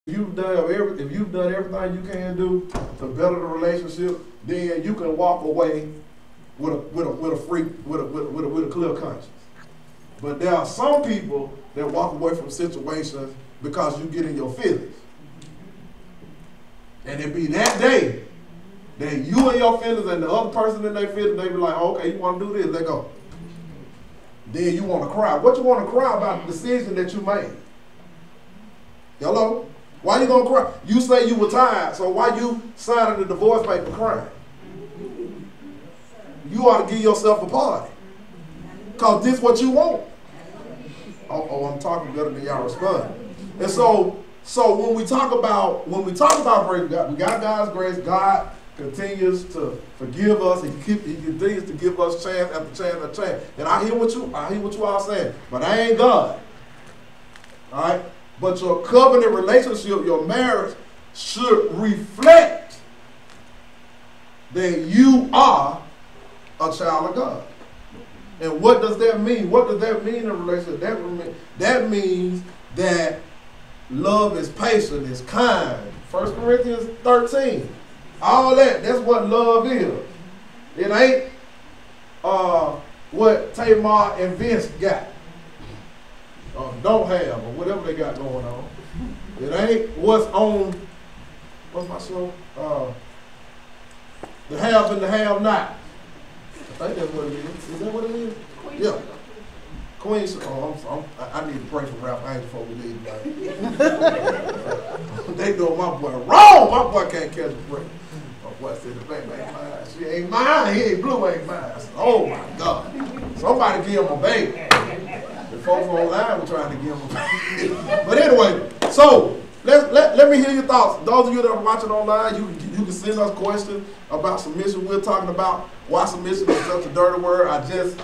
if you've done everything you can do to better the relationship, then you can walk away with a clear conscience. But there are some people that walk away from situations because you get in your feelings. And it be that day that you and your feelings and the other person in their feelings, they be like, oh, okay, you want to do this, let go. Then you want to cry. What you want to cry about? The decision that you made. Hello? Why you going to cry? You say you were tired, so why you signing the divorce paper crying? You ought to give yourself a party. Because this is what you want. Oh, I'm talking better than y'all respond. And so when we talk about grace, we got God's grace. God continues to forgive us. He continues to give us chance after chance after chance. And I hear what you all saying, but I ain't God. All right? But your covenant relationship, your marriage, should reflect that you are a child of God. And what does that mean? What does that mean in a relationship? That means that love is patient, is kind. 1 Corinthians 13. All that's what love is. It ain't what Tamar and Vince got. Don't have, or whatever they got going on. It ain't what's my show? The have and the have not. I think that's what it is. Is that what it is? Queen. Yeah. Queen. Oh, I need to pray for Ralph Angel before we leave tonight. They doing my boy wrong. My boy can't catch a break. My boy said the baby ain't mine. She ain't mine. He ain't blue, ain't mine. Said, oh my God. Somebody give him a baby. The folks online were trying to give him a baby. But anyway, so let me hear your thoughts. Those of you that are watching online, you can send us questions about submission. We're talking about why submission is such a dirty word. I just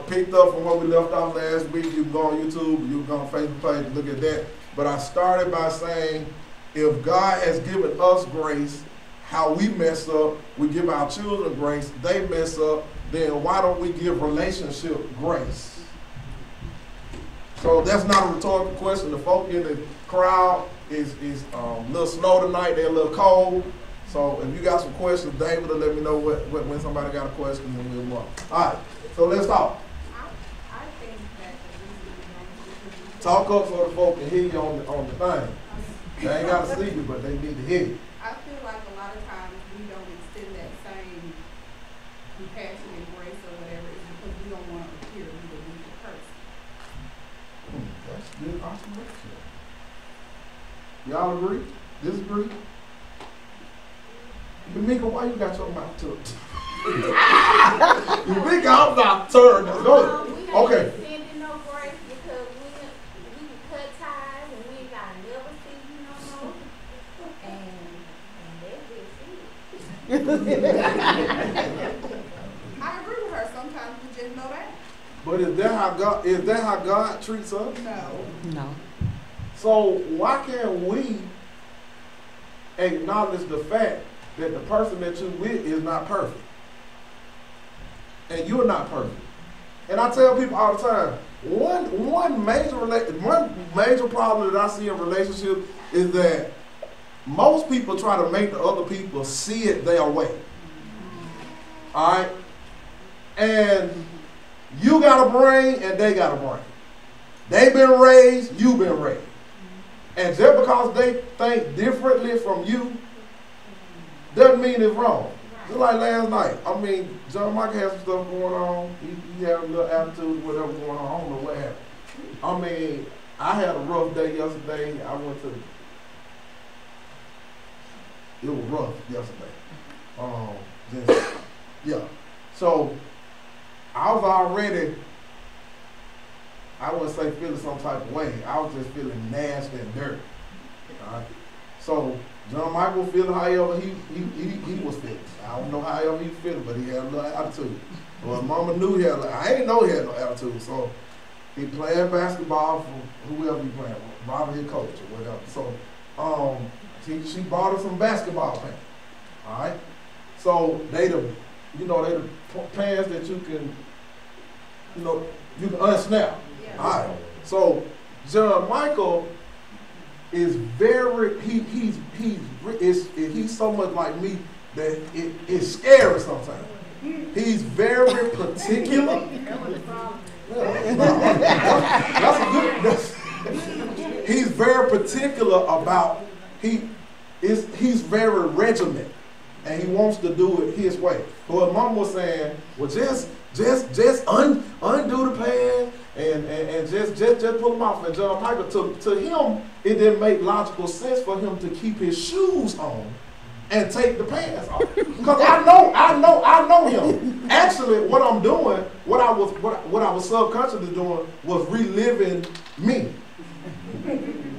picked up from where we left off last week. You can go on YouTube, you can go on Facebook page and look at that. But I started by saying, if God has given us grace, how we mess up, we give our children grace, they mess up, then why don't we give relationship grace? So that's not a rhetorical question. The folk in the crowd is a little slow tonight. They're a little cold. So if you got some questions, David will let me know when somebody got a question and we'll move on. All right, so let's talk. I think that talk up so the folk can hear you on the thing. They ain't got to see you, but they need to hear you. I feel like a lot of times we don't extend that same compassion and grace or whatever is because we don't want to appear to be the weaker person. That's good observation. Y'all agree? Disagree? Yamika, why you got your mouth turned? Yamika, I'm not turned. Okay. Extending no grace because we can cut ties and we ain't gotta never see you no more. And that's it. I agree with her. Sometimes we just know that. But is that how God treats us? No. So why can't we acknowledge the fact that the person that you're with is not perfect? And you're not perfect. And I tell people all the time, one major problem that I see in relationships is that most people try to make the other people see it their way. All right? And you got a brain and they got a brain. They've been raised, you've been raised. And just because they think differently from you doesn't mean it's wrong. Just like last night. I mean, John Michael had some stuff going on. He had a little attitude, whatever going on. I don't know what happened. I mean, I had a rough day yesterday. It was rough yesterday. Yeah. So, I was already, I wouldn't say feeling some type of way. I was just feeling nasty and dirty. All right? So, John Michael feeling however he was feeling. I don't know however he was feeling, but he had a little attitude. Well, Mama knew he had I ain't know he had no attitude. So, he playing basketball for whoever he playing with, probably his coach or whatever. So, she bought her some basketball pants. All right? So, they the pants that you can, you can unsnap. Yeah. All right. So, John Michael is very, he's so much like me that it's scary sometimes. He's very particular. He's very particular about, he's very regimented, and he wants to do it his way. But what Mom was saying, well, just undo the pants and just pull them off. And John Piper, to him, it didn't make logical sense for him to keep his shoes on and take the pants off. Because I know him. Actually, what I'm doing, what I was subconsciously doing was reliving me.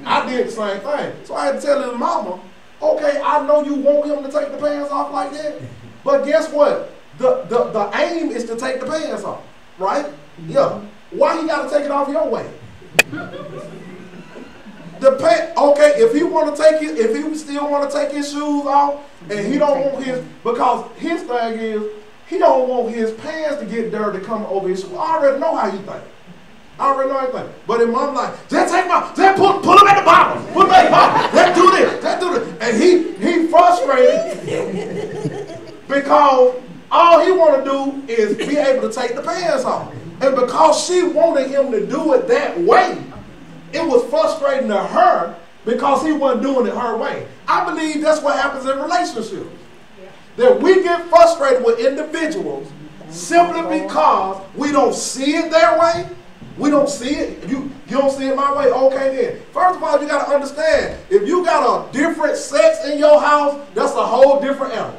I did the same thing. So I had to tell his mama, okay, I know you want him to take the pants off like that, but guess what? The aim is to take the pants off, right? Yeah. Why he got to take it off your way? Okay, if he still want to take his shoes off, and he don't want because his thing is, he don't want his pants to get dirty coming over his shoes. I already know how you think. I already know everything. But in Mom like, just put him at the bottom. Put him at the bottom. Let's do this. Let's do this. And he frustrated because all he want to do is be able to take the pants off. And because she wanted him to do it that way, it was frustrating to her because he wasn't doing it her way. I believe that's what happens in relationships. That we get frustrated with individuals simply because we don't see it their way. We don't see it. You don't see it my way. Okay then. First of all, you got to understand, if you got a different sex in your house, that's a whole different animal.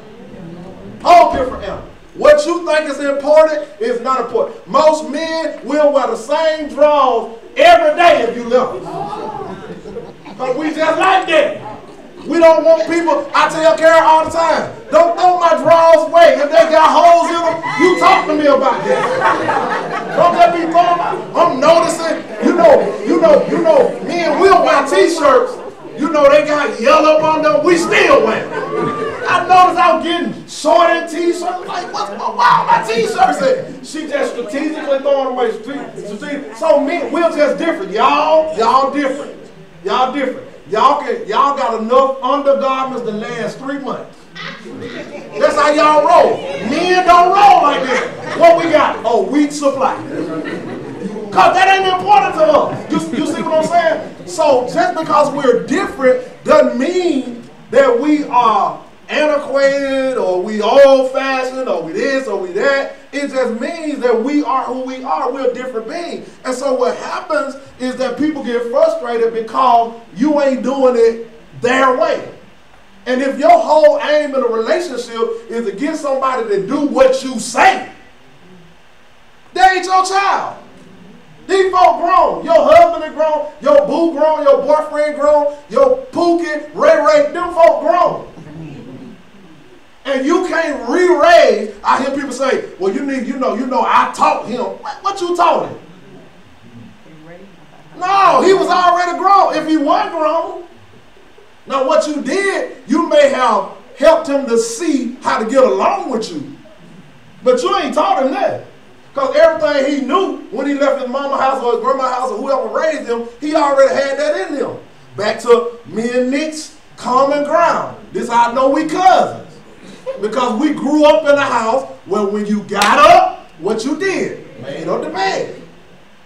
Whole different animal. What you think is important is not important. Most men will wear the same drawers every day if you love them. Because we just like that. We don't want people, I tell Karen all the time, don't throw my drawers away. If they got holes in them, you talk to me about that. Don't let me throw them out. I'm noticing, me and Will wear t-shirts. They got yellow up on them. We still wear them. I noticed I was getting short in t-shirts. Like, why are my t-shirts at? She just strategically throwing away. So Will just different. Y'all different. Y'all different. Y'all got enough undergarments to last 3 months. That's how y'all roll. Men don't roll like that. What we got? A week supply. Because that ain't important to us. You see what I'm saying? So just because we're different doesn't mean that we are antiquated or we old-fashioned or we this or we that. It just means that we are who we are. We're different beings. And so what happens is that people get frustrated because you ain't doing it their way. And if your whole aim in a relationship is to get somebody to do what you say, they ain't your child. These folk grown. Your husband is grown. Your boo grown. Your boyfriend grown. Your Pookie, Ray, them folk grown. And you can't re-raise. I hear people say, well, I taught him. What you taught him? No, he was already grown. If he wasn't grown, now what you did, you may have helped him to see how to get along with you. But you ain't taught him that. Because everything he knew when he left his mama's house or his grandma's house or whoever raised him, he already had that in him. Back to me and Nick's common ground. This how I know we cousins. Because we grew up in a house where when you got up, what you did, made up the bed.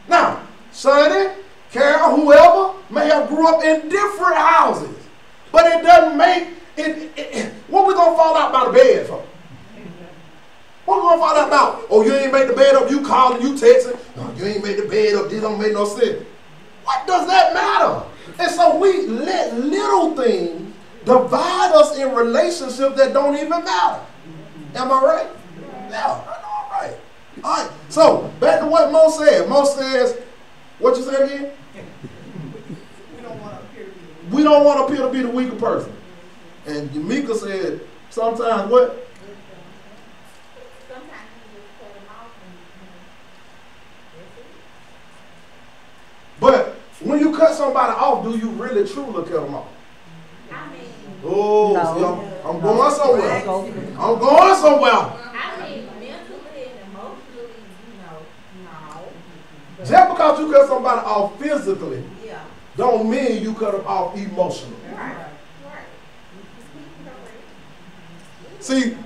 Now, Sonny, Carol, whoever may have grew up in different houses. But it doesn't make it what we gonna fall out by the bed for? What we gonna fall out about? Oh, you ain't made the bed up, you calling, you texting. No, you ain't made the bed up, this don't make no sense. What does that matter? And so we let little things divide us in relationships that don't even matter. Am I right? Yeah, I know I'm right. All right, so back to what Mo said. Mo says, what you say again? We don't want to appear to be the weaker person. And Yamika said, sometimes what? Sometimes you just cut them off and But when you cut somebody off, do you really truly cut them off? I mean, Oh, No. see, I'm going somewhere. No. I'm going somewhere. I mean, mentally and emotionally, no. Just because you cut somebody off physically, Yeah. don't mean you cut them off emotionally. Right. See,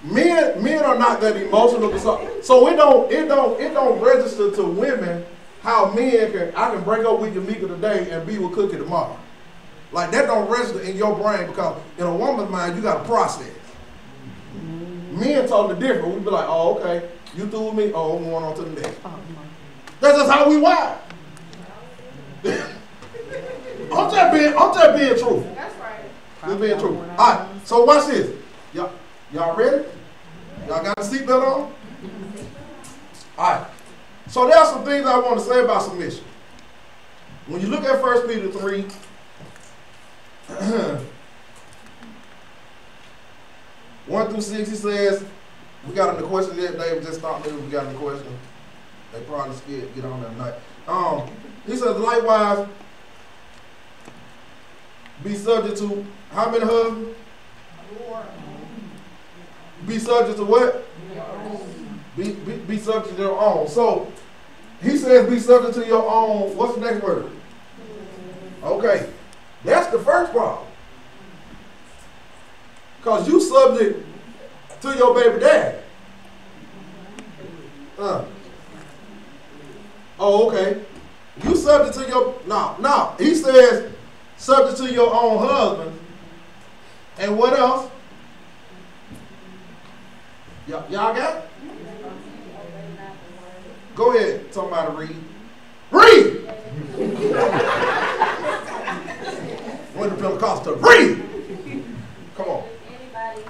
men are not that emotional. So it don't register to women how men I can break up with Yamika today and be with Cookie tomorrow. Like that don't register in your brain because in a woman's mind you got to process. Men totally different. We be like, oh okay, you through with me? Oh, I'm going on to the next. That's just how we wired. I'm just being truthful. That's right. Just being truthful. All right. So watch this. Y'all ready? Y'all got the seatbelt on? All right. So there are some things I want to say about submission. When you look at 1 Peter 3, 1 through 6, he says, we got in the question there. David just stopped me. We got in the question. They probably scared to get on that night. He says, likewise, be subject to how many husbands? Be subject to what? Be subject to your own. So he says be subject to your own. What's the next word? Okay. That's the first problem. Because you subject to your baby daddy. Oh, okay. You subject to your no. He says subject to your own husband. And what else? Y'all got it? Go ahead, somebody read. Read! When the Pentecostal, read! Come on. Anybody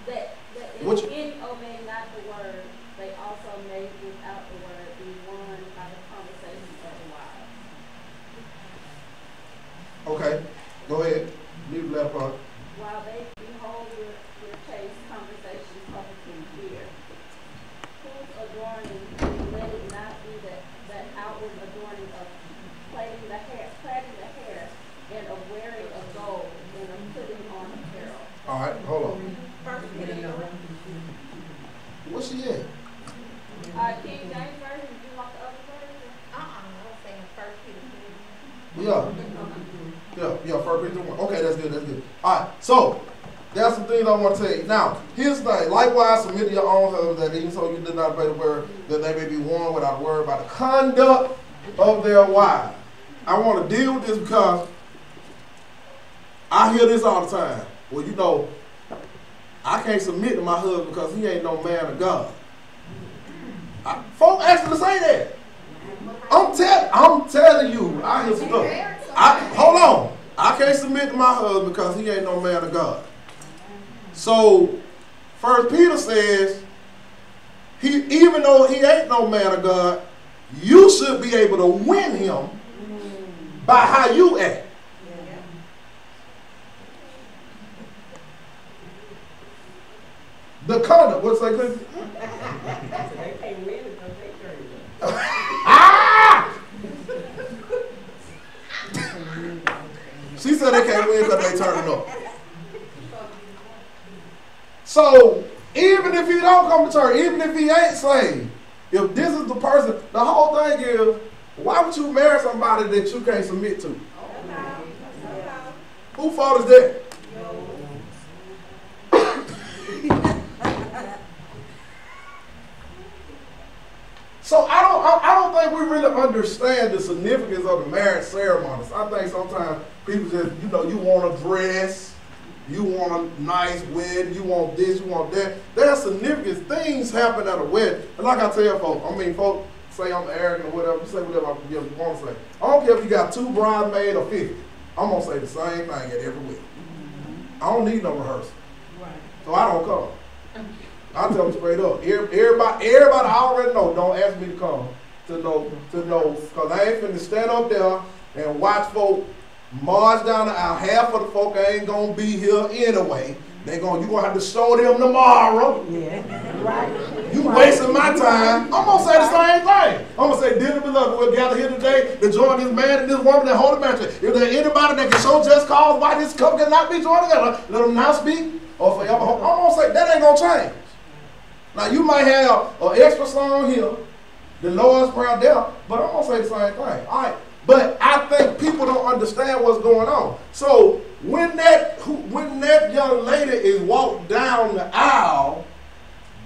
that Which- in obey not the word, they also may without the word be won by the conversation of the wise. Okay, go ahead. Leave the left part. While they behold your chaste conversation publicly here, whose adorning, let it not be that outward adorning of plaiting the hair, and of wearing of gold, and of putting on apparel. All right, hold on. First Peter. Where's she at? King James Version, do you want the other version? I was saying First Peter. Yeah, 1 Peter 1. Okay, that's good. All right, so there's some things I want to tell you. Now, here's the thing. Likewise, submit to your own husbands, that even so you did not obey the word, that they may be warned without word by the conduct of their wives. I want to deal with this because I hear this all the time. Well, you know, I can't submit to my husband because he ain't no man of God. Folks actually say that. I'm telling you, I hear stuff. Hold on. I can't submit to my husband because he ain't no man of God. So, 1 Peter says, even though he ain't no man of God, you should be able to win him by how you act. The conduct, what's that? They can't win it because they dirty. Ah! She said they can't win because they turning up. So, even if he don't come to church, even if he ain't saved, if this is the person, the whole thing is, why would you marry somebody that you can't submit to? Who fault is that? So I don't think we really understand the significance of the marriage ceremonies. I think sometimes people just, you want a dress, you want a nice wedding, you want this, you want that. There's significant things happen at a wedding. And like I tell folks, folks say I'm arrogant or whatever, say whatever you want to say. I don't care if you got 2 bridesmaids or 50. I'm going to say the same thing at every wedding. I don't need no rehearsal. So I don't come. I tell them straight up. Everybody already know. Don't ask me to come to know, because I ain't finna stand up there and watch folk march down the aisle. Half of the folk ain't gonna be here anyway. You gonna have to show them tomorrow. Yeah, right. You wasting my time. I'm gonna say the same thing. I'm gonna say, dearly beloved, we'll gather here today to join this man and this woman that hold the marriage. If there's anybody that can show just cause why this couple cannot be joined together, let them now speak or forever. I'm gonna say that ain't gonna change. Now, you might have an extra song here, the Lord's Prayer there, but I'm going to say the same thing. All right, But I think people don't understand what's going on. So when that young lady is walked down the aisle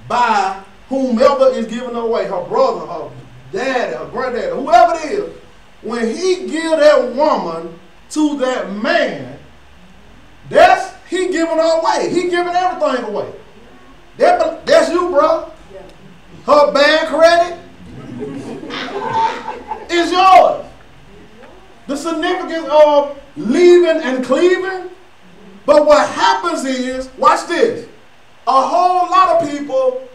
by whomever is giving her away, her brother, her daddy, her granddaddy, whoever it is, when he give that woman to that man, he giving her away. He giving everything away. That's you, bro. Her bad credit is yours. The significance of leaving and cleaving. But what happens is, watch this, a whole lot of people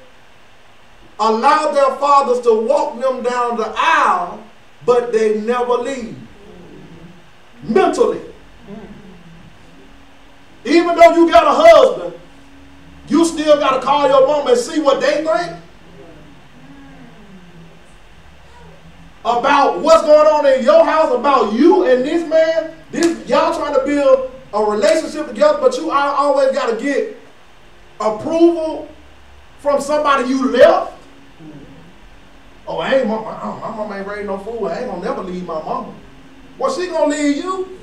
allow their fathers to walk them down the aisle, but they never leave. Mentally. Even though you got a husband, you still got to call your mom and see what they think about what's going on in your house, about you and this man. Y'all trying to build a relationship together, but you always got to get approval from somebody you left. Oh, my mama ain't raised no fool. I ain't gonna never leave my mama. Well, she gonna leave you?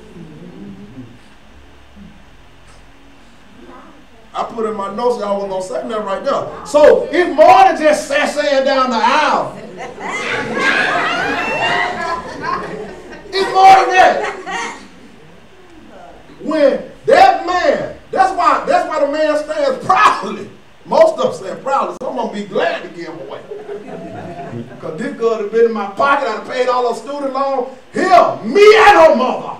I put in my notes, y'all wasn't gonna say nothing right there. So it's more than just saying down the aisle. It's more than that. When that man, that's why the man stands proudly. Most of them stand proudly. Some of them be glad to give away. Because this girl had been in my pocket, I'd paid all her student loans. Here, me and her mother.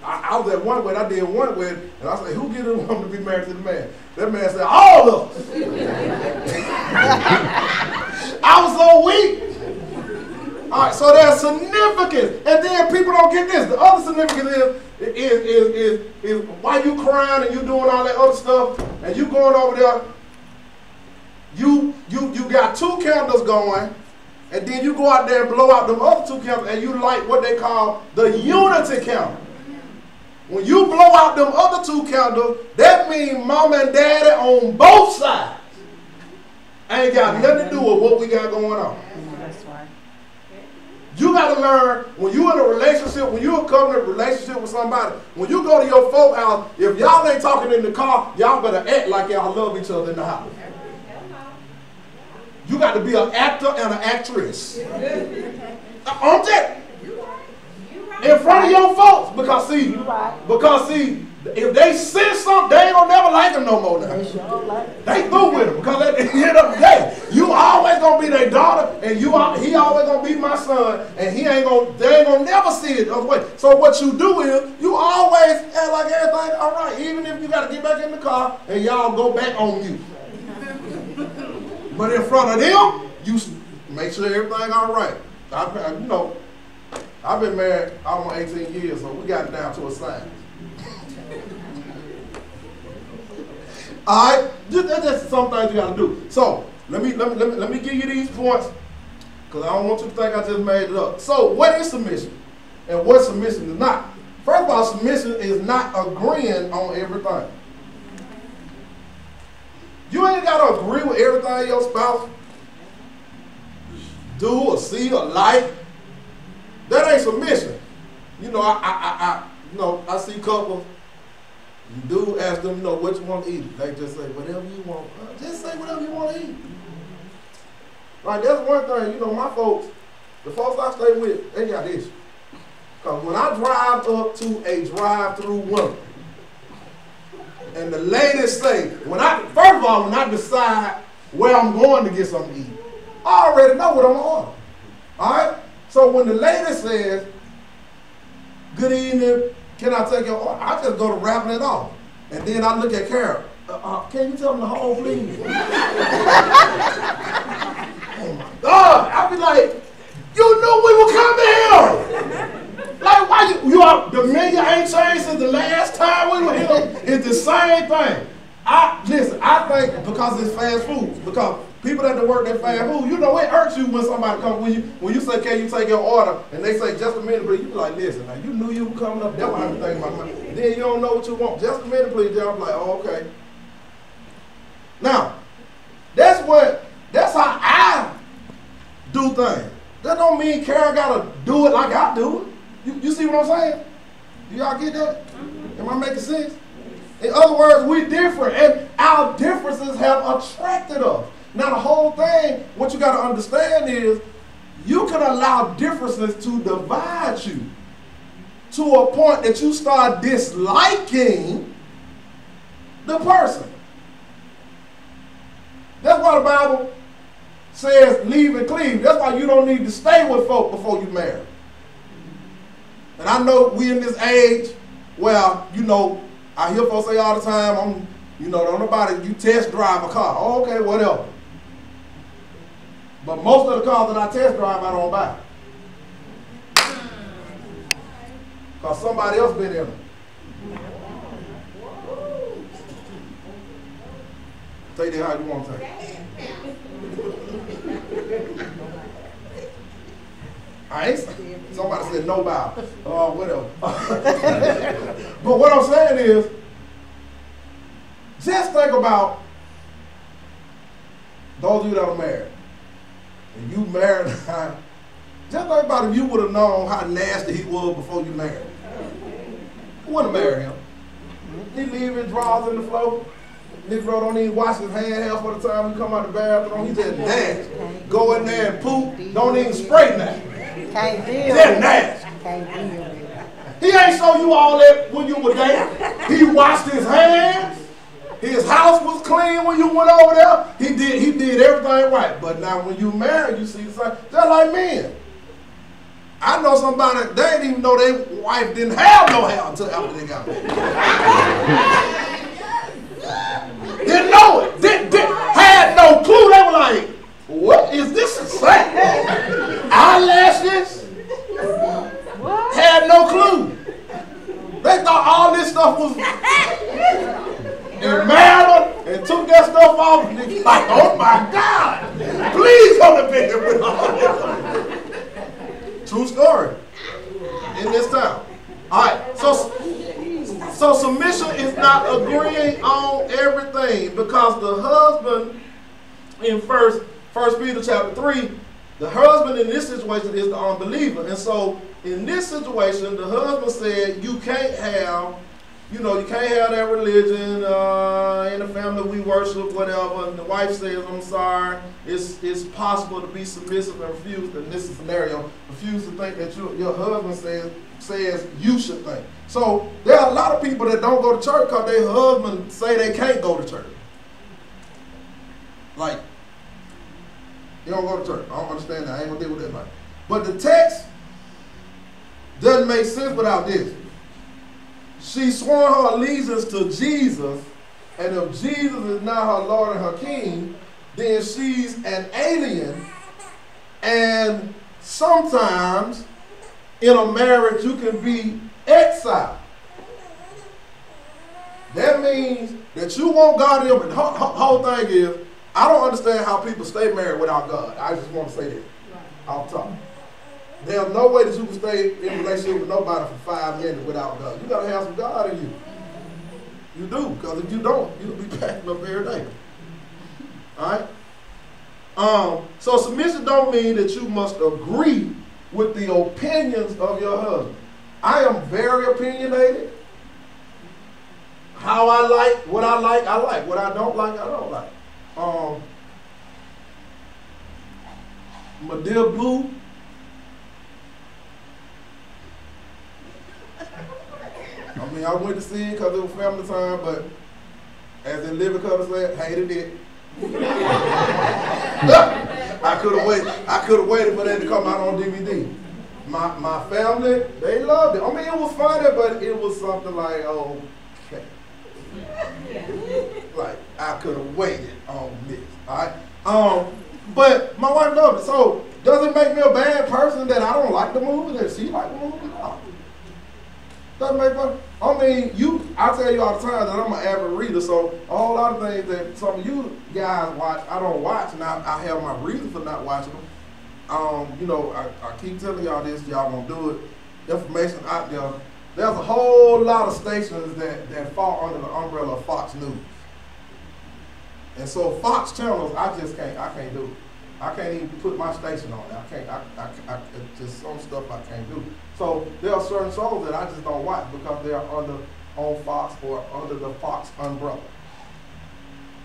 I was at one wedding, I did one wedding, and I said, who get a woman to be married to the man? That man said, all of us. I was so weak. All right, so there's significance. And then people don't get this. The other significance is why you crying and you doing all that other stuff, and you going over there, you got 2 candles going, and then you go out there and blow out them other 2 candles, and you light what they call the unity candle. When you blow out them other 2 candles, that means mom and daddy on both sides ain't got nothing to do with what we got going on. That's right. You got to learn, when you're in a relationship, when you're in a covenant relationship with somebody, when you go to your folk house, if y'all ain't talking in the car, y'all better act like y'all love each other in the house. You got to be an actor and an actress. On that. In front of your folks, because see, if they sense something, they ain't gonna never like them no more now. They through with them, because at the end of the day, you always gonna be their daughter, and he always gonna be my son, and they ain't gonna never see it the other way. So what you do is, you always act like everything all right, even if you gotta get back in the car and y'all go back on mute. But in front of them, you make sure everything all right. I've been married almost 18 years, so we got it down to a science. All right, that's just some things you got to do. So let me give you these points, because I don't want you to think I just made it up. So what is submission, and what submission is not? First of all, submission is not agreeing on everything. You ain't got to agree with everything your spouse do or see or like. That ain't submission. You know, I see couples, you do ask them, what you want to eat. They just say, whatever you want. Just say whatever you want to eat. Like, that's one thing, my folks, the folks I stay with, they got this. Because when I drive up to a drive-through window, and the ladies say, first of all, when I decide where I'm going to get something to eat, I already know what I'm ordering. All right? So when the lady says, good evening, can I take your order? I just go to wrapping it off. And then I look at Carol. Can you tell them to hold, please? Oh my God. I'll be like, you knew we were coming here. Like, why the menu ain't changed since the last time we were here. It's the same thing. I think because it's fast food, because people that work at fast food, it hurts you when somebody comes, when you say, can you take your order, and they say, just a minute, please. You be like, listen, now you knew you were coming up, that's what I'm thinking about. Then you don't know what you want. Just a minute, please. I'm like, oh, okay. Now, that's how I do things. That don't mean Karen gotta do it like I do it. You see what I'm saying? Do y'all get that? Am I making sense? In other words, we're different, and our differences have attracted us. Now, the whole thing, what you got to understand is, you can allow differences to divide you to a point that you start disliking the person. That's why the Bible says leave and cleave. That's why you don't need to stay with folk before you marry. And I know we in this age where, you know, I hear folks say all the time, don't nobody, you test drive a car. Oh, okay, whatever. But most of the cars that I test drive, I don't buy. Because somebody else been in them. Take that how you want to take it. I ain't somebody said no bow. Whatever. But what I'm saying is, just think about those of you that are married. And you married, just think about if you would have known how nasty he was before you married. You wouldn't have married him. He leave his drawers in the floor. Negro don't even wash his hand half of the time he come out the bathroom. He just nasty. Go in there and poop. Don't even spray nothing. Can't deal Just nasty. Can't deal with it. He ain't show you all that when you were there. He washed his hands. His house was clean when you went over there. He did everything right. But now when you married, you see the same. Just like men. I know somebody, they didn't even know their wife didn't have no hair until after they got married. Didn't know it. Had no clue. They were like, what is this? Eyelashes? Had no clue. They thought all this stuff was and married and took that stuff off and they like, oh my God, please come to bed with her. True story. In this town. All right, so submission is not agreeing on everything, because the husband in First Peter chapter 3, the husband in this situation is the unbeliever. And so in this situation, the husband said, you can't have that religion in the family we worship, whatever. And the wife says, I'm sorry, it's possible to be submissive and refuse, in this scenario, refuse to think that your husband says you should think. So there are a lot of people that don't go to church because their husband say they can't go to church. Like, you don't go to church. I don't understand that. I ain't gonna deal with that. But the text doesn't make sense without this. She swore her allegiance to Jesus, and if Jesus is not her Lord and her King, then she's an alien. And sometimes in a marriage you can be exiled. That means that you want God in your marriage. The whole thing is, I don't understand how people stay married without God. I just want to say that off top. There's no way that you can stay in a relationship with nobody for 5 minutes without God. You got to have some God in you. You do, because if you don't, you'll be packing up every day. All right? So submission don't mean that you must agree with the opinions of your husband. I am very opinionated. How I like. What I like. What I don't like, I don't like. My dear Blue, I mean, I went to see it because it was family time, but as in Living Color said, hated it. I could have waited for that to come out on DVD. My family, they loved it. I mean, it was funny, but it was something like, okay. Like, I could have waited on this. All right? But my wife loved it. So does it make me a bad person that I don't like the movie, that she liked the movie? No. Doesn't make me. I mean, I tell you all the time that I'm an avid reader, so a whole lot of things that some of you guys watch, I don't watch, and I have my reason for not watching them. I keep telling y'all this, y'all won't do it. Information out there. There's a whole lot of stations that fall under the umbrella of Fox News. And so Fox channels, I can't do it. I can't even put my station on there. I can't. It's just some stuff I can't do. So there are certain shows that I just don't watch because they are on Fox or under the Fox umbrella.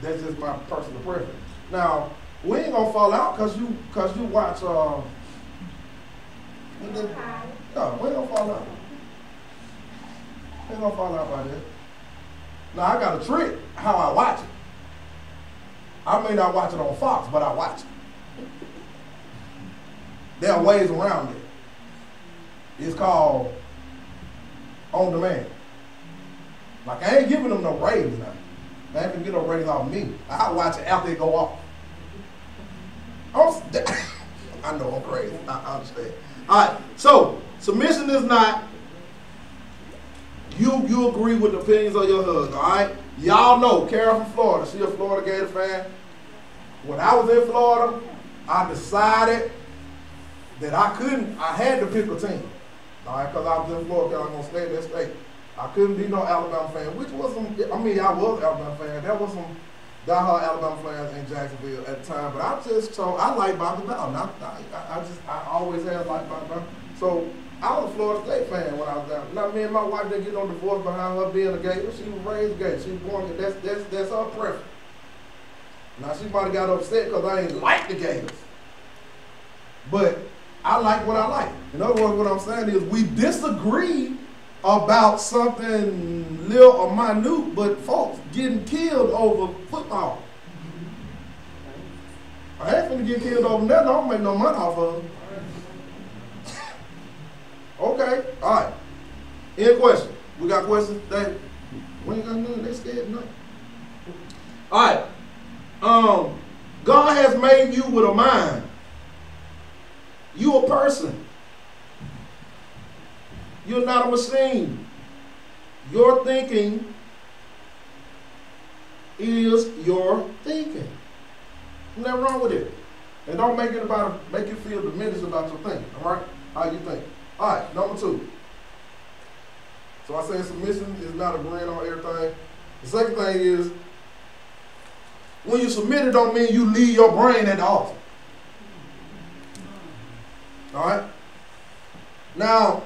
That's just my personal preference. Now we ain't gonna fall out because you watch. No, we ain't gonna fall out. We ain't gonna fall out by that. Now I got a trick how I watch it. I may not watch it on Fox, but I watch it. There are ways around it. It's called on demand. Like I ain't giving them no ratings now. They ain't gonna get no ratings off me. I watch it after it go off. I know I'm crazy. I understand. All right. So submission is not you agree with the opinions of your husband. All right. Y'all know Kara from Florida. She a Florida Gator fan. When I was in Florida, I decided that I had to pick a team. All right, because I was in Florida, I was going to stay in that state. I couldn't be no Alabama fan, which was some, I was Alabama fan. There was some diehard Alabama fans in Jacksonville at the time, but I like Bobby Bowden. I always have liked Bobby Bowden. So I was a Florida State fan when I was down. Now, me and my wife didn't get no divorce behind her being a Gator. She was raised Gator. She was born Gator. That's her preference. Now, she might have got upset because I ain't like the Gators. But I like what I like. In other words, what I'm saying is we disagree about something little or minute, but folks getting killed over football. I ain't finna get killed over nothing. I don't make no money off of it. Okay, all right. Any question? We got questions? We ain't got none. They scared nothing. All right. God has made you with a mind. You a person. You're not a machine. Your thinking is your thinking. Nothing wrong with it. And don't make you feel diminished about your thinking. All right? How you think. All right, number 2. So I say submission is not agreeing on everything. The second thing is, when you submit, it don't mean you leave your brain at the altar. All right? Now,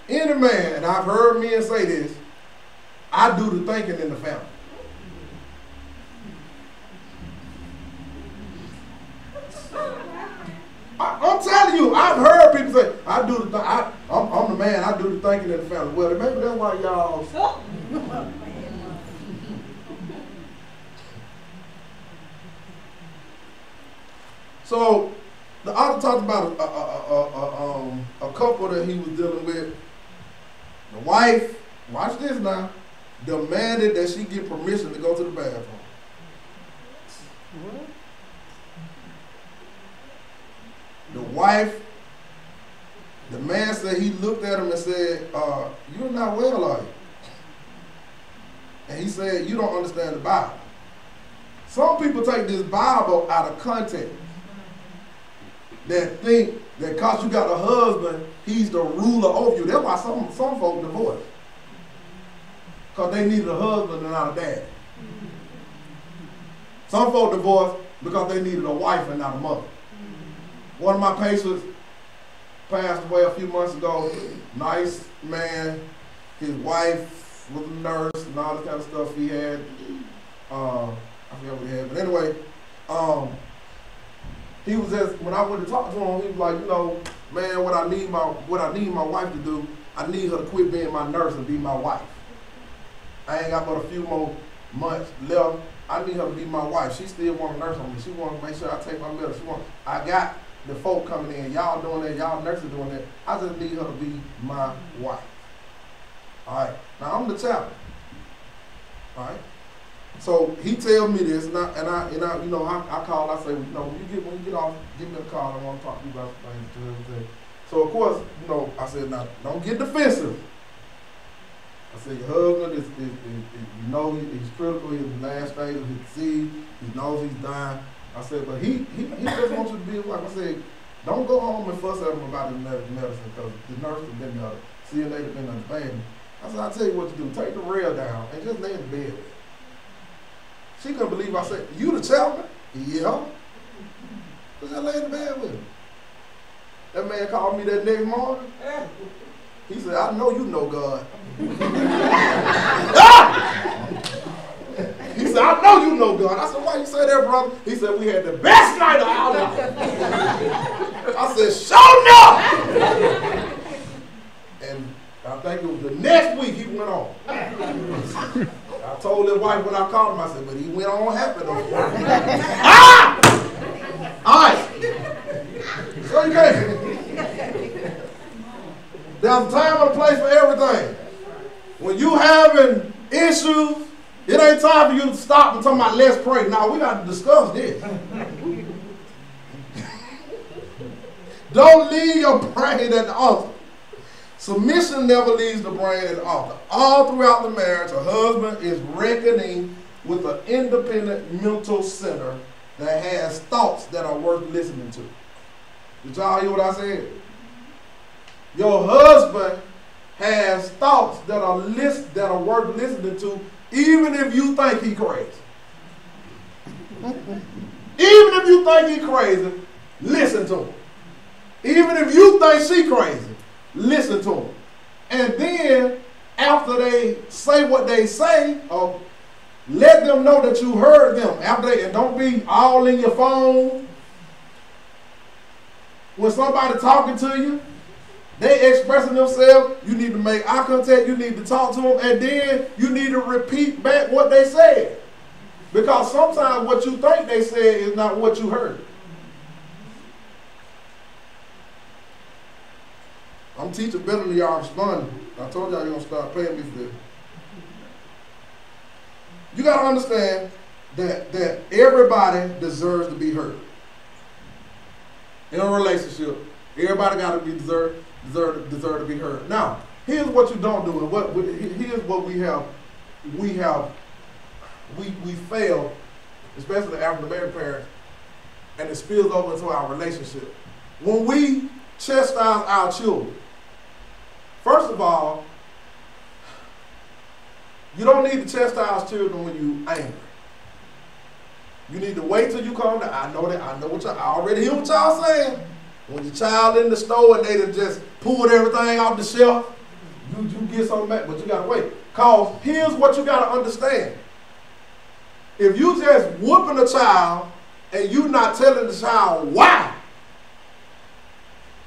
any man, and I've heard men say this, I do the thinking in the family. I'm telling you, I've heard people say, I'm the man, I do the thinking in the family. Well, maybe that's why y'all... So, the author talked about a couple that he was dealing with. The wife, watch this now, demanded that she get permission to go to the bathroom. What? The wife, the man said he looked at him and said, you're not well, are you? And he said, you don't understand the Bible. Some people take this Bible out of context. That think that because you got a husband, he's the ruler over you. That's why some folk divorce. Because they needed a husband and not a dad. Some folk divorce because they needed a wife and not a mother. One of my patients passed away a few months ago. Nice man. His wife was a nurse and all this kind of stuff he had. I forget what he had. But anyway, he was just, when I went to talk to him, he was like, you know, man, what I need my wife to do, I need her to quit being my nurse and be my wife. I ain't got but a few more months left. I need her to be my wife. She still want to nurse on me. She want to make sure I take my medicine. I got the folk coming in. Y'all doing that. Y'all nurses doing that. I just need her to be my wife. All right. Now, I'm the chaplain. All right. So he tells me this, and I you know, I call. I say, you know, when you get off, give me a call. I want to talk to you about some things. So of course, you know, I said, now don't get defensive. I said, your husband is you know, he's critical. He's in the last stage of his disease. He knows he's dying. I said, but he just wants you to be his wife. I said, don't go home and fuss at him about his medicine because the nurse has been CNA has been understanding. I said, I'll tell you what to do. Take the rail down and just lay in the bed. She couldn't believe I said, you the chaplain? Yeah. Because I lay in the bed with him. That man called me that next morning. He said, I know you know God. He said, I know you know God. I said, why you say that, brother? He said, we had the best night of our life. I said, show enough. And I think it was the next week he went on. I told his wife when I called him, I said, but he went on happy though. All right. So you can't. There's a time and a place for everything. When you having issues, it ain't time for you to stop and talk about let's pray. Now we got to discuss this. Don't leave your brain at the altar. Submission never leaves the brain at the altar. All throughout the marriage, a husband is reckoning with an independent mental center that has thoughts that are worth listening to. Did y'all hear what I said? Your husband has thoughts that are worth listening to, even if you think he's crazy. Even if you think he's crazy, listen to him. Even if you think she's crazy, listen to him. And then, after they say what they say, let them know that you heard them. And don't be all in your phone. When somebody talking to you, they expressing themselves, you need to make eye contact, you need to talk to them, and then you need to repeat back what they said. Because sometimes what you think they said is not what you heard. I'm teaching better than y'all responding. I told y'all you're going to start paying me for this. You got to understand that everybody deserves to be heard. In a relationship, everybody got to be deserve to be heard. Now, here's what you don't do, and here's what we fail, especially the African American parents, and it spills over into our relationship. When we chastise our children, first of all, you don't need to chastise children when you're angry. You need to wait till you calm down. I know what I already hear what y'all saying. When your child in the store and they done just pulled everything off the shelf, you get something back, but you gotta wait. Cause here's what you gotta understand. If you just whooping a child and you not telling the child why,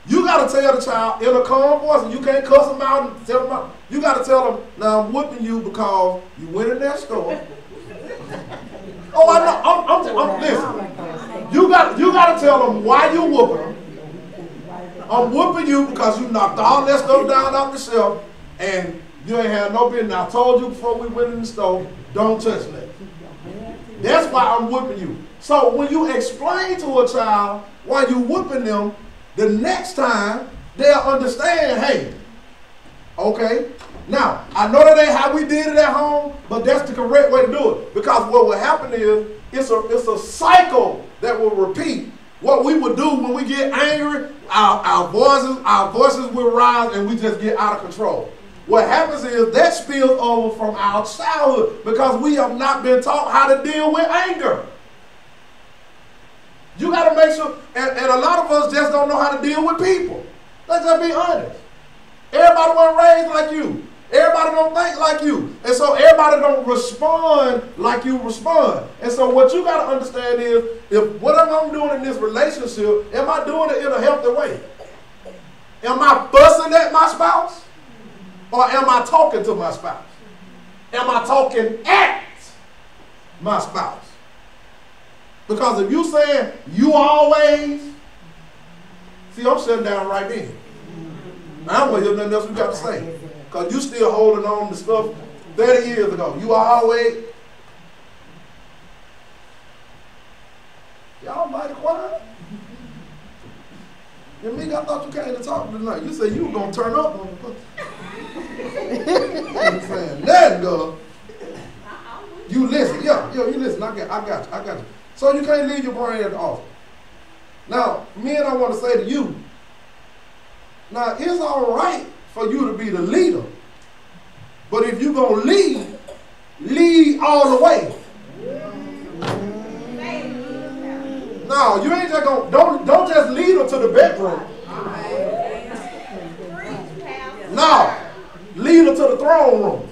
you gotta tell the child in a calm voice, and you can't cuss them out and tell them out. You gotta tell them, now I'm whooping you because you went in that store. Oh, I know. Listen. You got to tell them why you whooping them. I'm whooping you because you knocked all that stuff down off the shelf and you ain't had no business. I told you before we went in the store, don't touch that. That's why I'm whooping you. So when you explain to a child why you whooping them, the next time they'll understand, hey, okay, now, I know that ain't how we did it at home, but that's the correct way to do it. Because what will happen is, it's a cycle that will repeat. What we would do when we get angry, our voices will rise and we just get out of control. What happens is that spills over from our childhood because we have not been taught how to deal with anger. You got to make sure, and a lot of us just don't know how to deal with people. Let's just be honest. Everybody wasn't raised like you. Everybody don't think like you. And so everybody don't respond like you respond. And so what you got to understand is, if whatever I'm doing in this relationship, am I doing it in a healthy way? Am I fussing at my spouse? Or am I talking to my spouse? Am I talking at my spouse? Because if you saying you always, see, I'm shutting down right then. I don't want to hear nothing else you got to say. Because you still holding on to stuff 30 years ago. You always. Y'all mighty quiet. And me, I thought you came to talk tonight. You said you were going to turn up on the pussy. I'm saying that, girl. You listen. Yeah, you listen. I got you. So you can't leave your brain at the altar. Now, men, I want to say to you, now, it's all right for you to be the leader. But if you're going to lead all the way. just gonna don't just lead her to the bedroom. No, lead her to the throne room.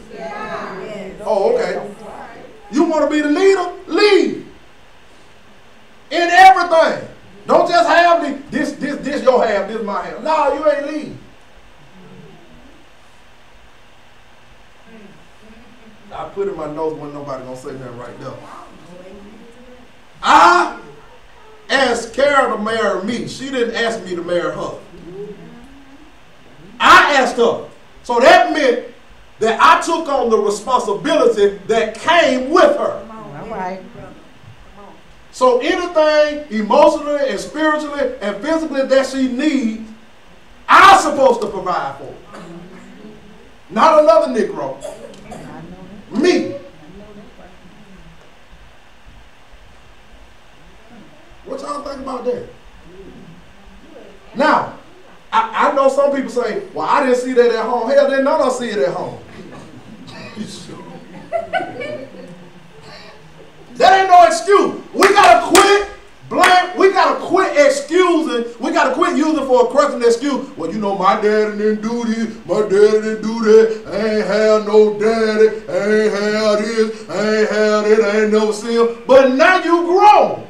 Oh, okay. You want to be the leader? Lead in everything. Don't just have this your half, this my half. No, you ain't leading. I put in my notes when nobody gonna say nothing right there. I asked Kara to marry me. She didn't ask me to marry her. I asked her. So that meant that I took on the responsibility that came with her. All right. So anything emotionally and spiritually and physically that she needs, I'm supposed to provide for. Not another Negro. Me. What y'all think about that? Now, I know some people say, well, I didn't see that at home. Hell, then none of us see it at home. That ain't no excuse. We gotta quit we gotta quit excusing. We gotta quit using for a question excuse. Well, you know, my daddy didn't do this, my daddy didn't do that, I ain't have no daddy, I ain't have this, I ain't have that, I ain't never seen him. But now you grown.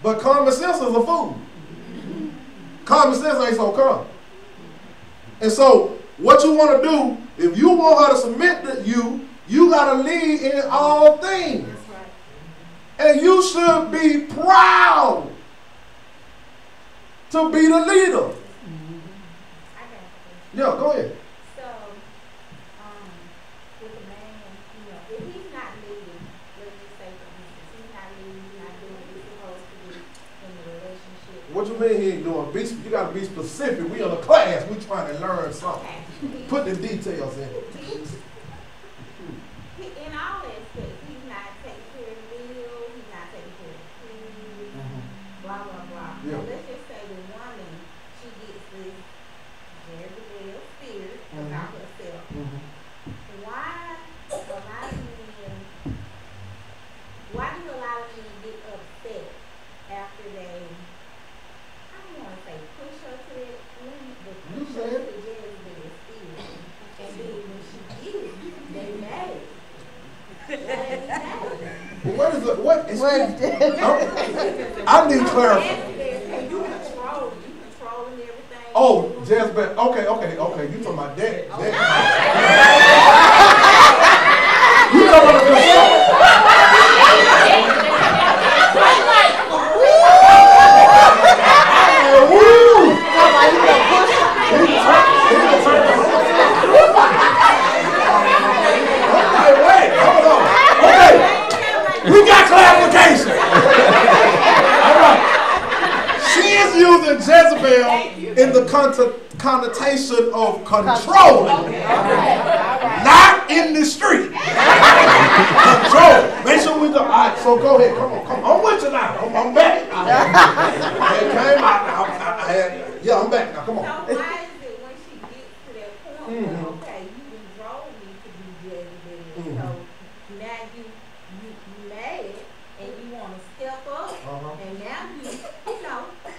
But common sense is a fool. Common sense ain't so common. And so, what you want to do, if you want her to submit to you, you got to lead in all things. That's right. And you should be proud to be the leader. I got you. Yeah, go ahead. So, with a man, you know, if he's not leading, let's just say for instance, he's not leading, he's not doing what he's supposed to do in the relationship. What you mean he ain't doing? You got to be specific. We in a class. We trying to learn something. Okay. Put the details in. In all aspects, he's not taking care of the bills, he's not taking care of the kids, blah, blah, blah. Yeah. So let's just say the woman, she gets this Jezebel spirit about herself. Why do a lot of men get upset after they, I don't want to say push her to that limit, but You push her said to the Jezebel spirit. And then when she gets it, they mad. Well, what is it? What is What is I need clarification. You controlling everything. Oh, Jezebel. Okay. You talking about that? You talking about the we got clarification. All right. She is using Jezebel in the connotation of controlling. Not in the street. Control. Make sure we go. All right, so go ahead. Come on. I'm with you now. I'm back. Yeah, I'm back now. Come on. So why is it when she gets to that point, okay, you control me to be Jezebel, so now you mad and you want to step up, and now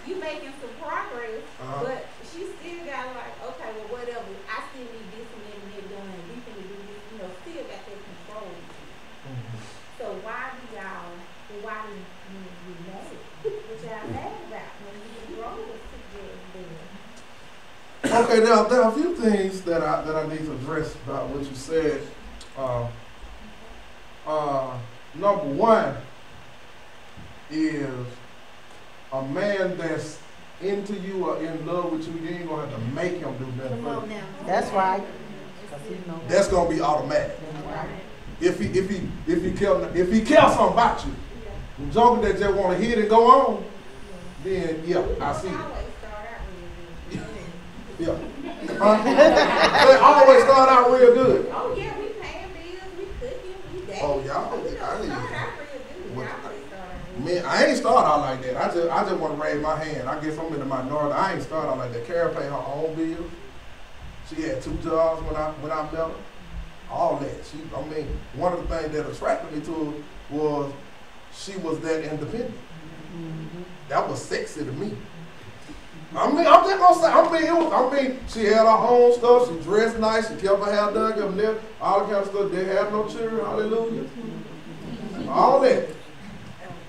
you making some progress, but she still got like, okay, well whatever, I still need this and that done, and we finna do this, still got that control. So why do you mad? What y'all mad about when you control us to Jezebel? Okay, now there are a few things that I need to address about what you said. Number one is a man that's into you or in love with you, you ain't gonna have to make him do nothing for you. That's right. That's gonna be automatic. If he cares something about you, the joker that just wanna hit and go on, then yeah, I see it. Yeah. They always start out real good. Oh yeah, we paying bills, we cooking, we dating. Oh y'all, We I start need. out real good. What- Y'all really start out real Man, I ain't start out like that. I just want to raise my hand. I guess I'm in the minority. I ain't start out like that. Kara paid her own bills. She had 2 jobs when I met her. All that. One of the things that attracted me to her was she was that independent. That was sexy to me. I'm just gonna say, she had her own stuff, she dressed nice, she kept her hair done, kept her nails, all the kind of stuff. They had no children, hallelujah. All that.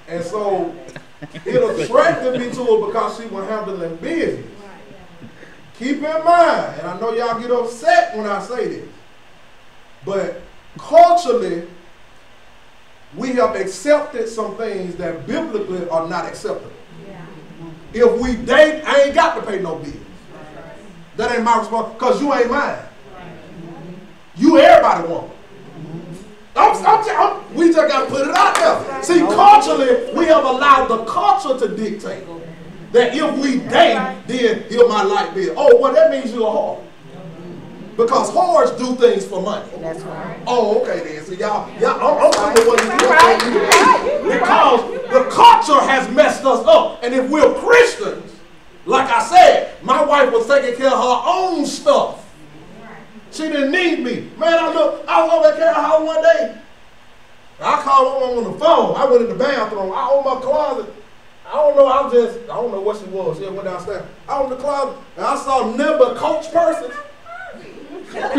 And so it attracted me to her because she was handling business. Keep in mind, and I know y'all get upset when I say this, but culturally, we have accepted some things that biblically are not acceptable. If we date, I ain't got to pay no bills. That ain't my responsibility, because you ain't mine. You everybody want. We just got to put it out there. See, culturally, we have allowed the culture to dictate that if we date, then he'll my light bill. Oh, well, that means you're a whore. Because whores do things for money. That's right. Oh, okay then. So y'all, I'm telling you what you do. Because the culture has messed us up. And if we're Christians, like I said, my wife was taking care of her own stuff. She didn't need me. Man, I was over at care of her one day. I called her on the phone. I went in the bathroom. I opened my closet. I don't know what she was. She went downstairs. I opened the closet and I saw nothing but Coach purses. I'm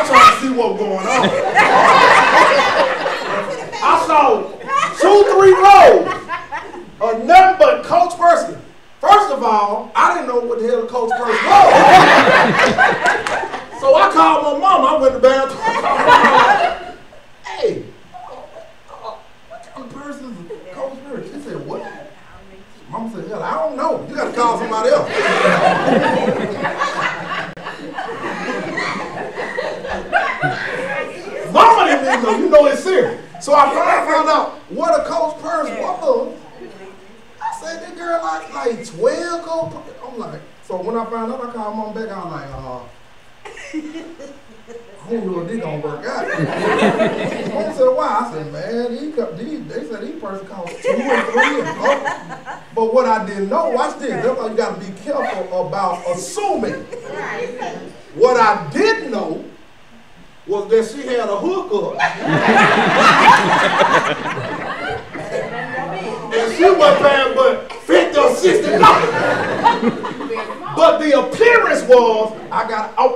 trying to see what's going on. I saw 2-3 rows of nothing but Coach purses. First of all, I didn't know what the hell a Coach purse was. So I called my mom. I went to the bathroom. I called my mom. Hey, what kind of purse is a Coach purse? She said, what? Mama said, hell, I don't know. You got to call somebody else. Mama didn't even know. You know it's serious. So I found out what a Coach purse was. I said, that girl like 12 Coach purse. I'm like, so when I found out, I called Mom back. I was like, I don't know if this gonna work out. Mom said, why? I said, man, they said these purses cost 2 and 3 and 4. But what I didn't know, watch this, that's why you gotta be careful about assuming. What I did know was that she had a hookup. And she wasn't paying but $50 or $60. But the appearance was,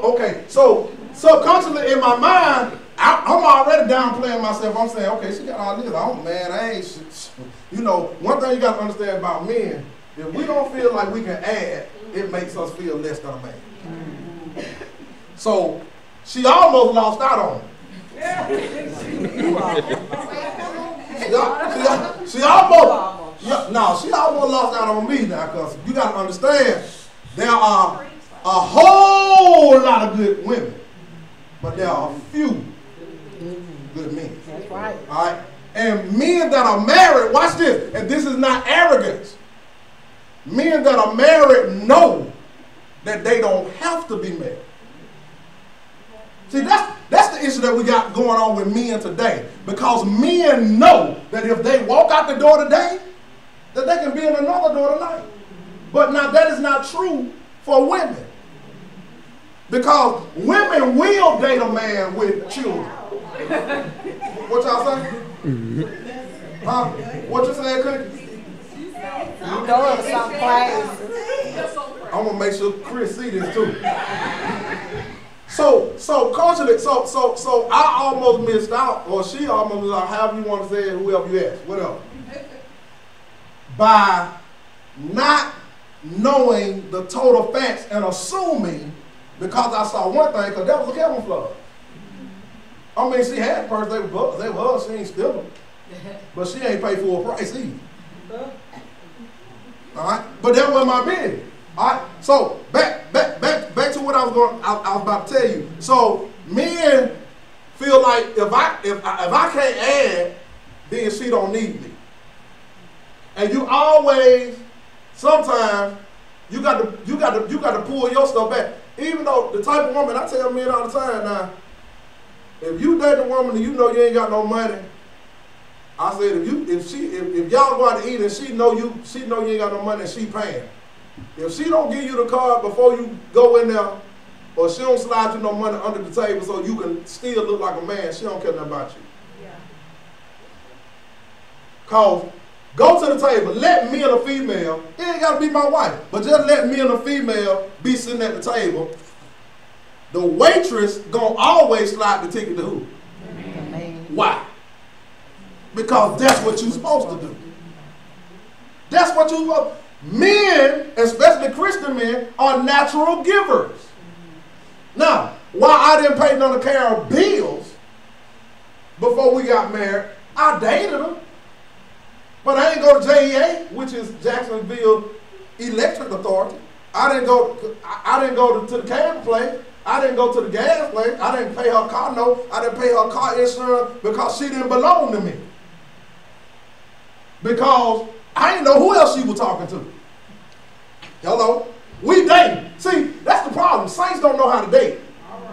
okay, so subconsciously in my mind, I'm already downplaying myself. I'm saying, okay, she got all this. I ain't, you know, one thing you got to understand about men, if we don't feel like we can add, it makes us feel less than a man. So she almost lost out on me. She almost lost out on me now, because you got to understand, there are a whole lot of good women, but there are a few good men. That's right. All right? And men that are married, watch this, and this is not arrogance. Men that are married know that they don't have to be married. See, that's the issue that we got going on with men today. Because men know that if they walk out the door today, that they can be in another door tonight. But now that is not true for women. Because women will date a man with children. What y'all say? Huh? What you saying, Cookie? You know it was some places. I'm gonna make sure Chris see this too. So culturally, so I almost missed out, or she almost missed out, however you want to say it, whoever you ask, whatever. By not knowing the total facts and assuming, because I saw one thing, because that was a camouflage. I mean, she had purse, they were hers, she ain't steal them. But she ain't pay full price either. All right? But that wasn't my business. All right? So back to what I was about to tell you. So men feel like if I can't add, then she don't need me. And you always, sometimes you got to pull your stuff back. Even though the type of woman, I tell men all the time now, if you date a woman and you know you ain't got no money, I said if y'all go out to eat and she know you ain't got no money and she paying. If she don't give you the card before you go in there, or she don't slide you no money under the table so you can still look like a man, she don't care nothing about you. Cause go to the table, let me and a female, it ain't gotta be my wife, but just let me and a female be sitting at the table. The waitress gonna always slide the ticket to who? Why? Because that's what you're supposed to do. That's what you're supposed to do. Men, especially Christian men, are natural givers. Now, while I didn't pay none of Carol's bills before we got married, I dated her. But I didn't go to JEA, which is Jacksonville Electric Authority. I didn't go to the cable place. I didn't go to the gas place. I didn't pay her car note. I didn't pay her car insurance because she didn't belong to me. Because I didn't know who else she was talking to. Hello? We date. See, that's the problem. Saints don't know how to date.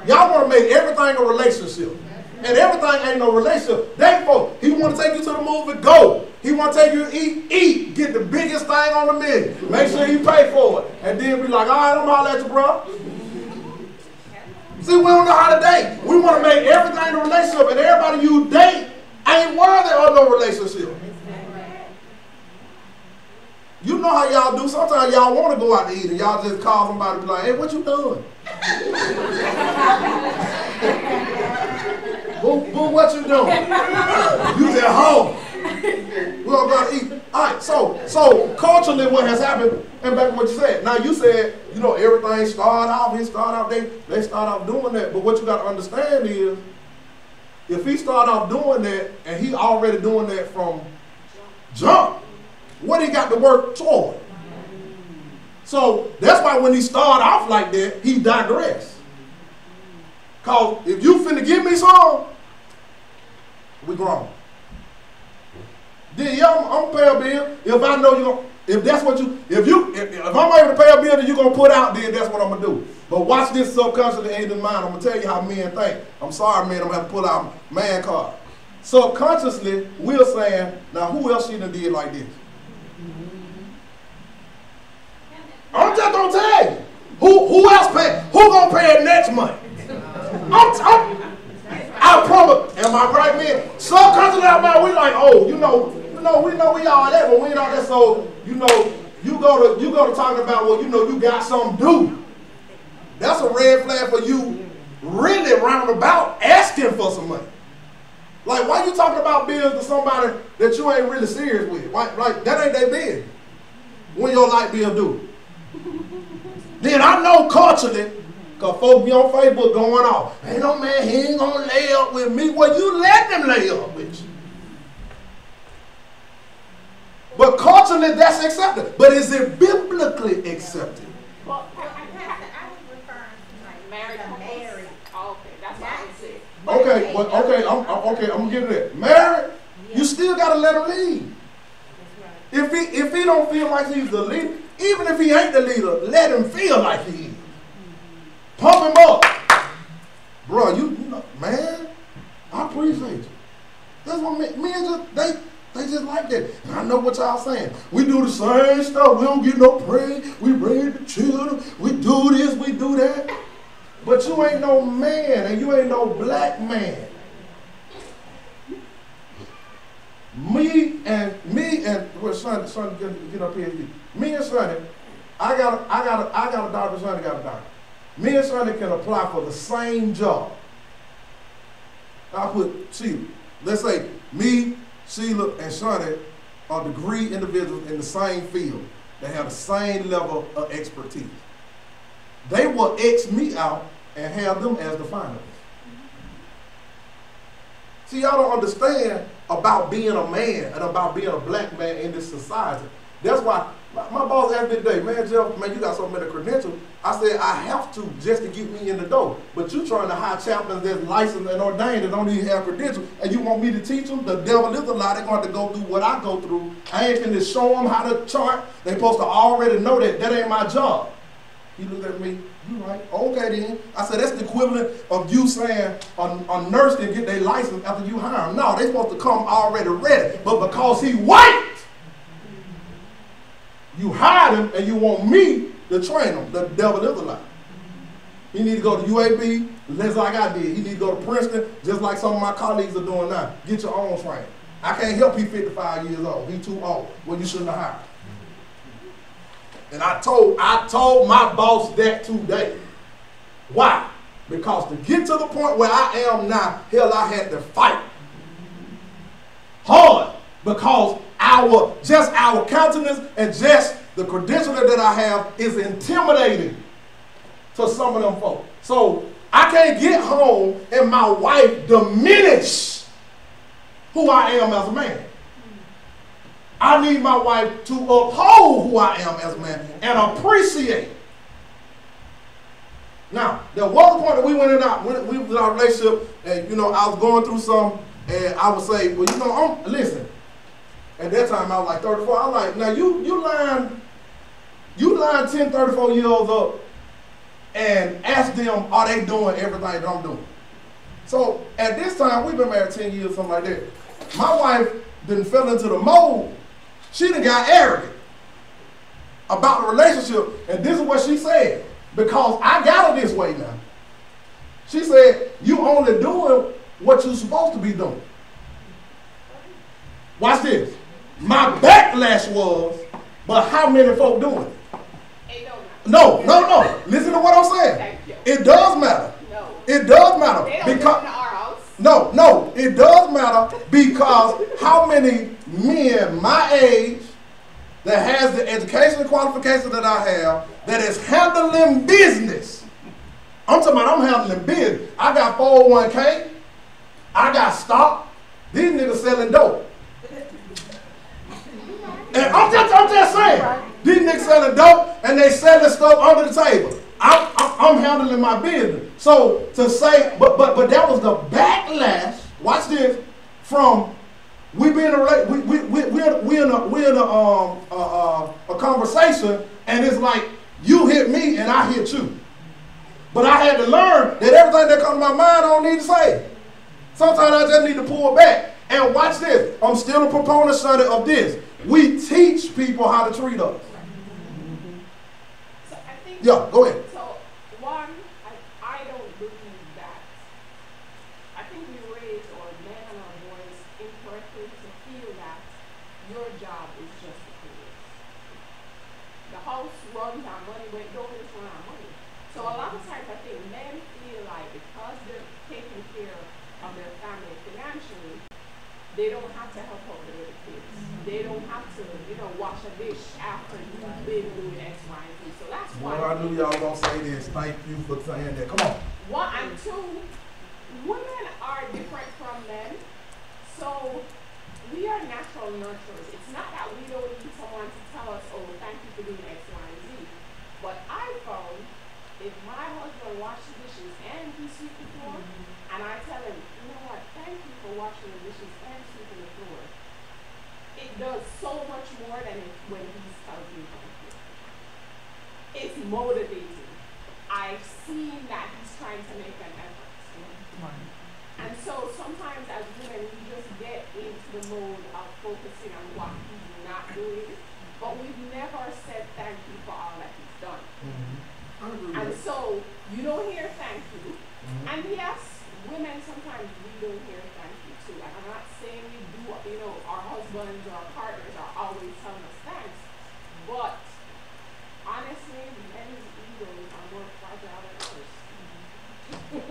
Y'all want to make everything a relationship. And everything ain't no relationship. Date folks. He want to take you to the movie, go. He want to take you to eat. Get the biggest thing on the menu. Make sure you pay for it. And then be like, all right, I'm holler at you, bro. See, we don't know how to date. We want to make everything a relationship. And everybody you date ain't worthy of no relationship. You know how y'all do. Sometimes y'all want to go out to eat and y'all just call somebody and be like, hey, what you doing? Boo, what you doing? You at home. We're going to go out to eat. All right, so culturally what has happened, and back to what you said. Now you said, you know, everything started off, they start off doing that. But what you got to understand is, if he started off doing that, and he already doing that from jump, what he got to work toward? So that's why when he started off like that, he digressed. Because if you finna give me some, we grown. Then yeah, I'm gonna pay a bill. If I know you gonna, if that's what you, if I'm able to pay a bill that you're gonna put out, then that's what I'm gonna do. But watch this subconsciously in your mind. I'm gonna tell you how men think. I'm sorry, man, I'm gonna have to pull out man card. Subconsciously, we're saying, now who else she done did like this? I'm just gonna tell you. Who else pay? Who gonna pay it next month? I promise. Am I right, man? Subconsciously out my we like, oh, we know we all that, but we ain't all that. So you go to talking about, well, you got something to do. That's a red flag for you. Really roundabout asking for some money. Like, why you talking about bills to somebody that you ain't really serious with? Like that ain't their business. When your light bill due. Then I know culturally, because folks be on Facebook going off, ain't no man, he ain't going to lay up with me. Well, you let them lay up with you. But culturally, that's accepted. But is it biblically accepted? Well, I was referring to like married. Oh, okay, that's what I said. Okay, well, I'm going to give it that. Married, you still got to let him lead. If he don't feel like he's the leader, even if he ain't the leader, let him feel like he is. Pump him up. Bro, you know, man, I appreciate you. That's what men just, they just like that. And I know what y'all saying. We do the same stuff. We don't get no praise. We raise the children. We do this, we do that. But you ain't no man, and you ain't no black man. Me and well, Sonny, get up here. Me and Sonny, I got a doctor. Sonny got a doctor. Me and Sonny can apply for the same job. I put Sheila. Let's say me, Sheila, and Sonny are degree individuals in the same field. They have the same level of expertise. They will X me out and have them as the finalists. See, y'all don't understand about being a man and about being a black man in this society. That's why my boss asked me today, man, Jeff, man, you got so many credentials. I said, I have to just to get me in the door. But you trying to hire chaplains that's licensed and ordained that don't even have credentials, and you want me to teach them? The devil is a lie. They're going to go through what I go through. I ain't finna show them how to chart. They're supposed to already know that. That ain't my job. He looked at me, you right, okay then. I said, that's the equivalent of you saying a nurse can get their license after you hire them. No, they're supposed to come already ready. But because he white, you hired him and you want me to train him. The devil is a lie. He need to go to UAB, just like I did. He need to go to Princeton, just like some of my colleagues are doing now. Get your own training. I can't help he 55 years old. He too old. Well, you shouldn't have hired. And I told my boss that today. Why? Because to get to the point where I am now, hell, I had to fight hard because our countenance and just the credentialing that I have is intimidating to some of them folks. So I can't get home and my wife diminish who I am as a man. I need my wife to uphold who I am as a man and appreciate. Now, there was a point that we went in our relationship, and you know, I was going through some, and I would say, well, you know, listen. At that time, I was like 34. I was like, now you line 10, 34 years up, and ask them, are they doing everything that I'm doing? So at this time, we've been married 10 years, something like that. My wife didn't fell into the mold. She done got arrogant about the relationship, and this is what she said. Because I got her this way now. She said, you only doing what you're supposed to be doing. Watch this. My backlash was, but how many folk doing it? It don't matter. No. Listen to what I'm saying. Thank you. It does matter. No. It does matter. They don't live in our house. No. It does matter because how many men my age that has the education and qualification that I have, that is handling business. I'm talking about I'm handling business. I got 401k. I got stock. These niggas selling dope. And I'm just saying, these niggas selling dope and they selling stuff under the table. I'm handling my business. So to say, but that was the backlash. Watch this from. We be in a conversation, and it's like you hit me and I hit you. But I had to learn that everything that comes to my mind I don't need to say. Sometimes I just need to pull back. And watch this. I'm still a proponent, Sonny, of this. We teach people how to treat us. So I think. Yeah, go ahead. So one, I don't believe that. I think we raise our men and our boys incorrectly to feel that your job is just to pay bills. The house runs on money, but it don't just run on money. So a lot of times I think men feel like because they're taking care of their family financially, they don't have to help out the little kids. They don't have to, wash a dish after you've been doing X, Y, and Z. So that's why. Well, I knew y'all gonna say this. Thank you for saying that. Come on. One and two, women are different from men. So we are natural nurturers. It's not that we don't need someone to tell us, oh, thank you for doing X, Y, and Z. But I found if my husband washes dishes and he sweeps the floor, and I tell him, you know what, thank you for washing the dishes and sweeping the floor, it does so much more than when he's telling me thank you. It's motivating. I've seen that he's trying to make an effort. And so sometimes as women, we just get into the mode of focusing on what he's not doing, but we've never said thank you for all that he's done. And so you don't hear thank you. And yes, women sometimes we don't hear thank you too. And I'm not saying we do, our husbands or our partners are always telling us thanks, but honestly, men's egos are more fragile than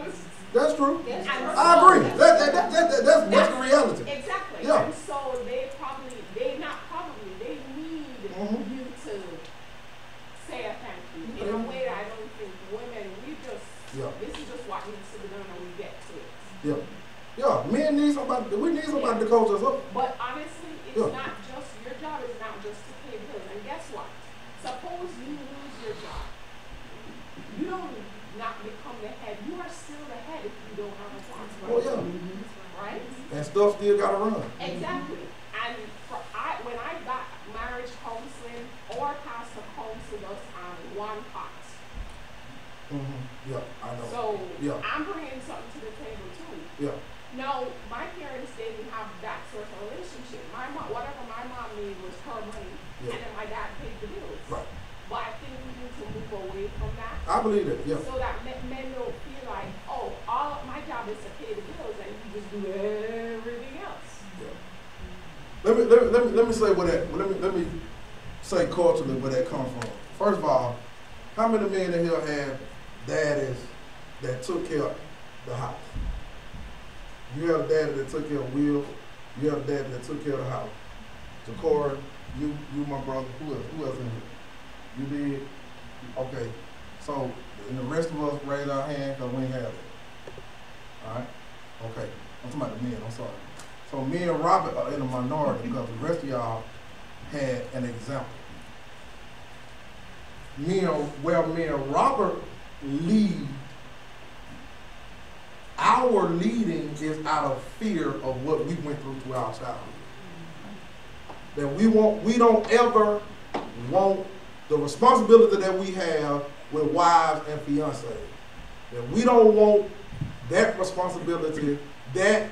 ours. That's true. And I agree. That's the reality. Exactly. Yeah. And so they need you to say a thank you in a way that I don't think women, this is just what needs to be done and we get to it. Yeah, men need somebody, we need somebody to coach us up. But honestly, it's not just, your job is not just to pay bills. And guess what? Suppose you lose your job. You don't not become the head. You are still the head if you don't have a job. Oh, yeah. Right? And stuff still got to run. Exactly. And when I got marriage counseling, or pastor counseled us on one pot. Yeah, I know. So yeah. I'm bringing something to the table too. Yeah. Now, my parents didn't have that sort of relationship. Whatever my mom made was her money, and then my dad paid the bills. Right. But I think we need to move away from that. I believe that, yeah. So that men don't feel like, oh, all my job is to pay the bills, and you just do everything else. Yeah. Let me say let me say culturally where that comes from. First of all, how many men in here have daddies that took care of the house? You have a daddy that took care of Will. You have a daddy that took care of the house. Ja'Cory, you my brother. Who else in here? You did? Okay. So, and the rest of us raise our hand because we ain't have it. All right? Okay. I'm talking about the men. I'm sorry. So me and Robert are in a minority because the rest of y'all had an example. Me and Robert lead, our leading is out of fear of what we went through our childhood. That we don't ever want the responsibility that we have with wives and fiancés. That we don't want that responsibility, that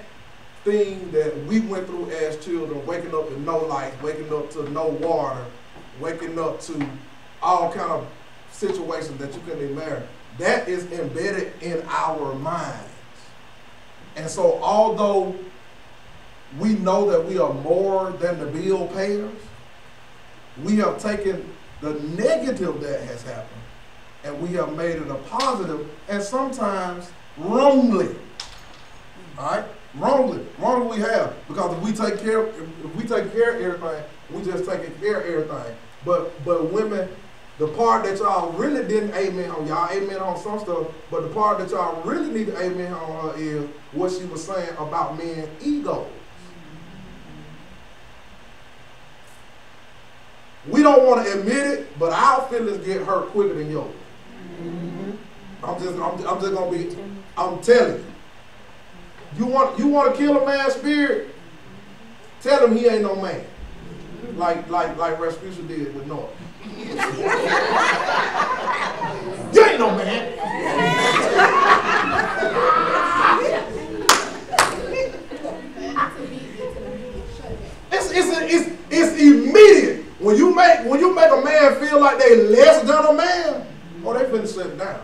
thing that we went through as children, waking up with no lights, waking up to no water, waking up to all kind of situations that you couldn't imagine. That is embedded in our minds. And so although we know that we are more than the bill payers, we have taken the negative that has happened and we have made it a positive, and sometimes wrongly. All right? Wrongly we have, because if we take care of everything, we just taking care of everything. But women, the part that y'all really didn't amen on, y'all amen on some stuff, but the part that y'all really need to amen on her is what she was saying about men's egos. We don't want to admit it, but our feelings get hurt quicker than yours. I'm just gonna be. I'm telling you. You want to kill a man's spirit? Tell him he ain't no man. Like Rasputia did with Noah. You ain't no man. It's immediate. When you make a man feel like they less than a man, oh, they finna shut it down.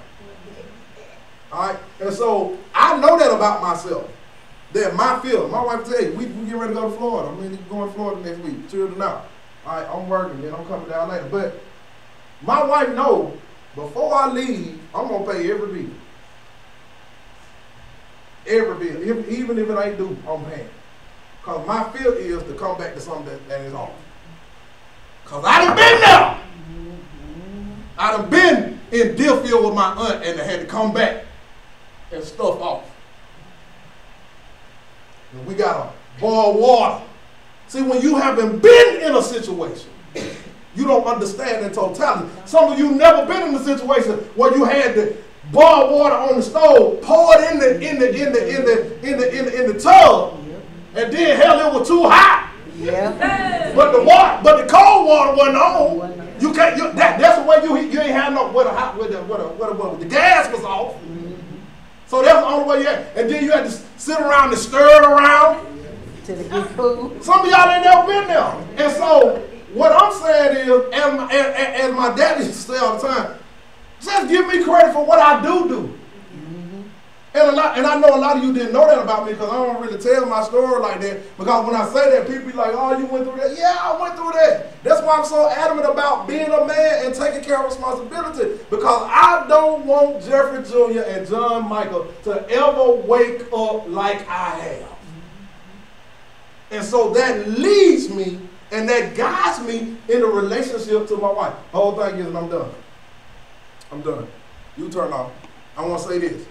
All right, and so I know that about myself. That my feeling. My wife tell you, we get ready to go to Florida. I'm going to Florida next week. Children out. All right, I'm working, then I'm coming down later. But my wife knows before I leave, I'm gonna pay every bill. Every bill, even if it ain't due, I'm paying. Cause my fear is to come back to something that is off. Cause I done been there. I done been in Deerfield with my aunt and I had to come back and stuff off. And we gotta boil water. See, when you haven't been in a situation, you don't understand in totality. Some of you never been in a situation where you had to boil water on the stove, pour it in the tub, and then hell, it was too hot. Yeah. But the cold water wasn't on. You can't. That's the way you ain't had no where the gas was off. So that's the only way you had. And then you had to sit around and stir it around. To the good food. Some of y'all ain't never been there. And so what I'm saying is, as my daddy used to say all the time, just give me credit for what I do. And I know a lot of you didn't know that about me because I don't really tell my story like that. Because when I say that, people be like, oh, you went through that? Yeah, I went through that. That's why I'm so adamant about being a man and taking care of responsibility. Because I don't want Jeffrey Jr. and John Michael to ever wake up like I have. And so that leads me and that guides me in a relationship to my wife. The whole thing is, and I'm done. I'm done. You turn off. I want to say this.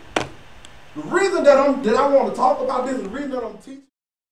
The reason that I want to talk about this, the reason that I'm teaching